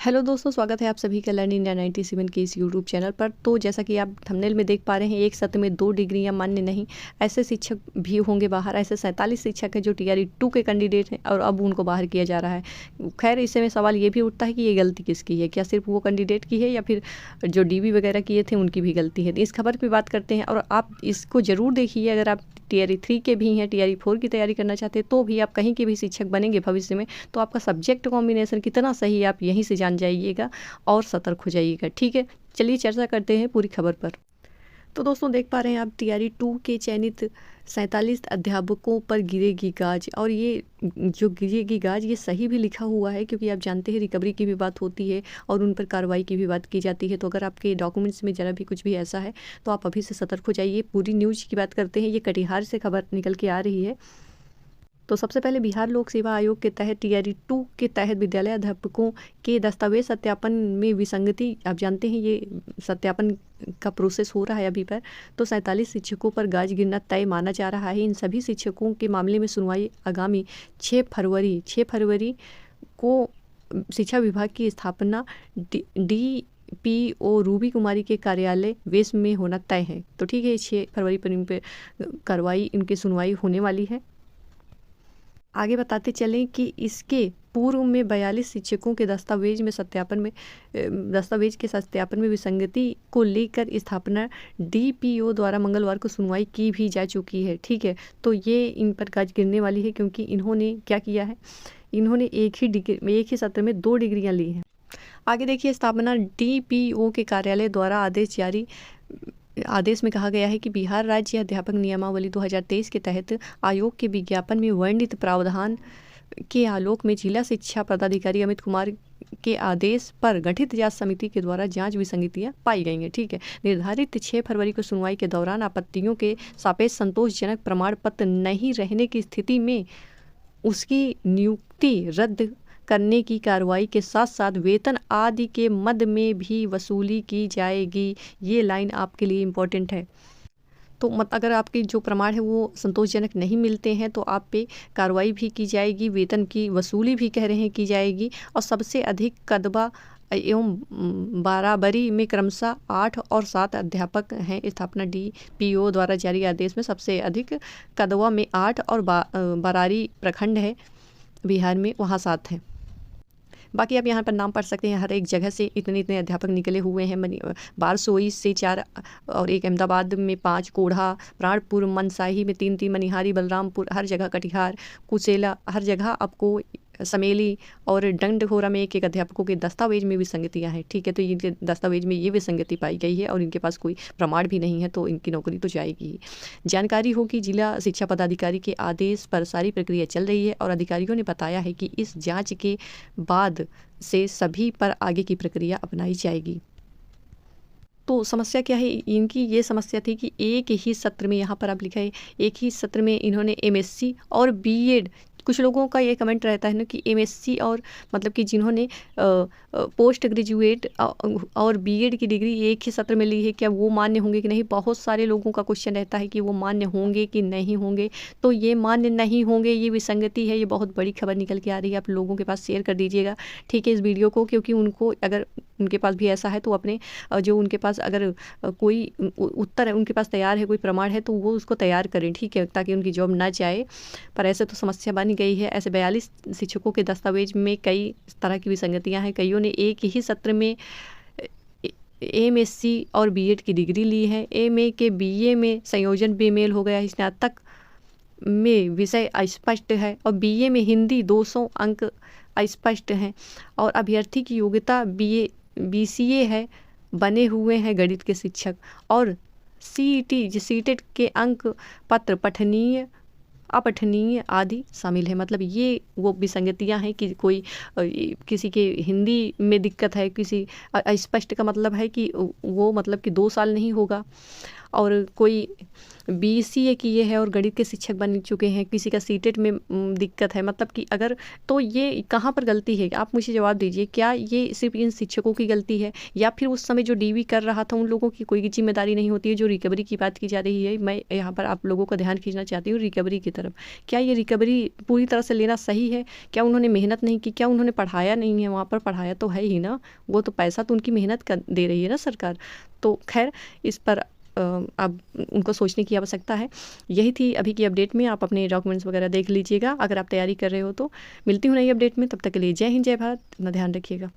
Hello दोस्तों, स्वागत है आप सभी का लर्न इंडिया 97 के इस यूट्यूब चैनल पर। तो जैसा कि आप थंबनेल में देख पा रहे हैं, एक सत्र में 2 डिग्रियां मान्य नहीं, ऐसे शिक्षक भी होंगे बाहर। ऐसे 47 शिक्षक हैं जो टीआरई 2 के कैंडिडेट हैं और अब उनको बाहर किया जा रहा है। खैर, इससे में सवाल ये भी उठता है कि ये गलती किसकी है, क्या सिर्फ वो कैंडिडेट की है या फिर जो डीबी वगैरह किए थे उनकी भी गलती है। इस खबर पर बात करते हैं और आप इसको ज़रूर देखिए। अगर आप टीआरई 3 के भी हैं, टीआरई 4 की तैयारी करना चाहते हैं, तो भी आप कहीं के भी शिक्षक बनेंगे भविष्य में, तो आपका सब्जेक्ट कॉम्बिनेशन कितना सही है आप यहीं से जान जाइएगा और सतर्क हो जाइएगा। ठीक है, चलिए चर्चा करते हैं पूरी खबर पर। तो दोस्तों, देख पा रहे हैं आप टीआरई 2 के चयनित 47 अध्यापकों पर गिरेगी गाज। और ये जो गिरेगी गाज, ये सही भी लिखा हुआ है, क्योंकि आप जानते हैं रिकवरी की भी बात होती है और उन पर कार्रवाई की भी बात की जाती है। तो अगर आपके डॉक्यूमेंट्स में ज़रा भी कुछ भी ऐसा है तो आप अभी से सतर्क हो जाइए। पूरी न्यूज़ की बात करते हैं। ये कटिहार से खबर निकल के आ रही है। तो सबसे पहले बिहार लोक सेवा आयोग के तहत टीआरई 2 के तहत विद्यालय अध्यापकों के दस्तावेज सत्यापन में विसंगति, आप जानते हैं ये सत्यापन का प्रोसेस हो रहा है अभी पर। तो 47 शिक्षकों पर गाज गिरना तय माना जा रहा है। इन सभी शिक्षकों के मामले में सुनवाई आगामी 6 फरवरी को शिक्षा विभाग की स्थापना DPO रूबी कुमारी के कार्यालय वेश में होना तय है। तो ठीक है, 6 फरवरी पर इन पर कार्रवाई, इनकी सुनवाई होने वाली है। आगे बताते चलें कि इसके पूर्व में 42 शिक्षकों के दस्तावेज के सत्यापन में विसंगति को लेकर स्थापना DPO द्वारा मंगलवार को सुनवाई की भी जा चुकी है। ठीक है, तो ये इन पर गाज गिरने वाली है, क्योंकि इन्होंने क्या किया है, इन्होंने एक ही सत्र में 2 डिग्रियां ली हैं। आगे देखिए, स्थापना DPO के कार्यालय द्वारा आदेश में कहा गया है कि बिहार राज्य अध्यापक नियमावली 2023 के तहत आयोग के विज्ञापन में वर्णित प्रावधान के आलोक में जिला शिक्षा पदाधिकारी अमित कुमार के आदेश पर गठित जांच समिति के द्वारा जांच विसंगतियां पाई गई हैं। ठीक है, निर्धारित 6 फरवरी को सुनवाई के दौरान आपत्तियों के सापेक्ष संतोषजनक प्रमाण पत्र नहीं रहने की स्थिति में उसकी नियुक्ति रद्द करने की कार्रवाई के साथ साथ वेतन आदि के मद में भी वसूली की जाएगी। ये लाइन आपके लिए इम्पोर्टेंट है। तो अगर आपके जो प्रमाण है वो संतोषजनक नहीं मिलते हैं तो आप पे कार्रवाई भी की जाएगी, वेतन की वसूली भी कह रहे हैं की जाएगी। और सबसे अधिक कदवा एवं बराबरी में क्रमशः 8 और 7 अध्यापक हैं। स्थापना DPO द्वारा जारी आदेश में सबसे अधिक कदवा में 8 और बरारी प्रखंड है बिहार में, वहाँ 7 हैं। बाकी आप यहाँ पर नाम पढ़ सकते हैं। हर एक जगह से इतने अध्यापक निकले हुए हैं। बारसोई से 4 और एक अहमदाबाद में 5, कोढ़ा, प्राणपुर, मनसाही में 3, मनिहारी, बलरामपुर, हर जगह कटिहार, कुचेला, हर जगह आपको समेली और डंडखोरा में एक अध्यापकों के दस्तावेज में विसंगतियां हैं। ठीक है, तो इनके दस्तावेज में ये विसंगति पाई गई है और इनके पास कोई प्रमाण भी नहीं है, तो इनकी नौकरी तो जाएगी ही। जानकारी हो कि जिला शिक्षा पदाधिकारी के आदेश पर सारी प्रक्रिया चल रही है और अधिकारियों ने बताया है कि इस जांच के बाद से सभी पर आगे की प्रक्रिया अपनाई जाएगी। तो समस्या क्या है इनकी? ये समस्या थी कि एक ही सत्र में, यहाँ पर आप लिखा है, एक ही सत्र में इन्होंने MSc और BEd, कुछ लोगों का ये कमेंट रहता है ना कि MSc और मतलब कि जिन्होंने पोस्ट ग्रेजुएट और BEd की डिग्री एक ही सत्र में ली है, क्या वो मान्य होंगे कि नहीं? बहुत सारे लोगों का क्वेश्चन रहता है कि वो मान्य होंगे कि नहीं होंगे। तो ये मान्य नहीं होंगे, ये विसंगति है। ये बहुत बड़ी खबर निकल के आ रही है, आप लोगों के पास शेयर कर दीजिएगा। ठीक है, इस वीडियो को, क्योंकि उनको, अगर उनके पास भी ऐसा है तो अपने जो उनके पास अगर कोई उत्तर है, उनके पास तैयार है, कोई प्रमाण है, तो वो उसको तैयार करें। ठीक है, ताकि उनकी जॉब ना जाए। पर ऐसे तो समस्या बन गई है। ऐसे 42 शिक्षकों के दस्तावेज में कई तरह की विसंगतियां हैं। कईयों ने एक ही सत्र में MSc और BEd की डिग्री ली है। MA के BA में संयोजन बेमेल हो गया। स्नातक में विषय अस्पष्ट है और BA में हिंदी 200 अंक अस्पष्ट हैं और अभ्यर्थी की योग्यता BCA है, बने हुए हैं गणित के शिक्षक। और CET के अंक पत्र पठनीय, अपठनीय आदि शामिल है। मतलब ये वो विसंगतियां हैं कि कोई किसी के हिंदी में दिक्कत है, किसी अस्पष्ट का मतलब है कि वो मतलब कि 2 साल नहीं होगा। और कोई BCA किए हैं और गणित के शिक्षक बन चुके हैं, किसी का सीटेट में दिक्कत है, मतलब कि अगर, तो ये कहाँ पर गलती है? आप मुझे जवाब दीजिए। क्या ये सिर्फ इन शिक्षकों की गलती है, या फिर उस समय जो DV कर रहा था उन लोगों की कोई जिम्मेदारी नहीं होती है? जो रिकवरी की बात की जा रही है, मैं यहाँ पर आप लोगों का ध्यान खींचना चाहती हूँ रिकवरी की तरफ। क्या ये रिकवरी पूरी तरह से लेना सही है? क्या उन्होंने मेहनत नहीं की? क्या उन्होंने पढ़ाया नहीं है? वहाँ पर पढ़ाया तो है ही ना, वो तो पैसा तो उनकी मेहनत का दे रही है ना सरकार। तो खैर, इस पर अब उनको सोचने की आवश्यकता है। यही थी अभी की अपडेट में। आप अपने डॉक्यूमेंट्स वगैरह देख लीजिएगा अगर आप तैयारी कर रहे हो तो। मिलती हूँ नई अपडेट में, तब तक के लिए जय हिंद, जय भारत, अपना ध्यान रखिएगा।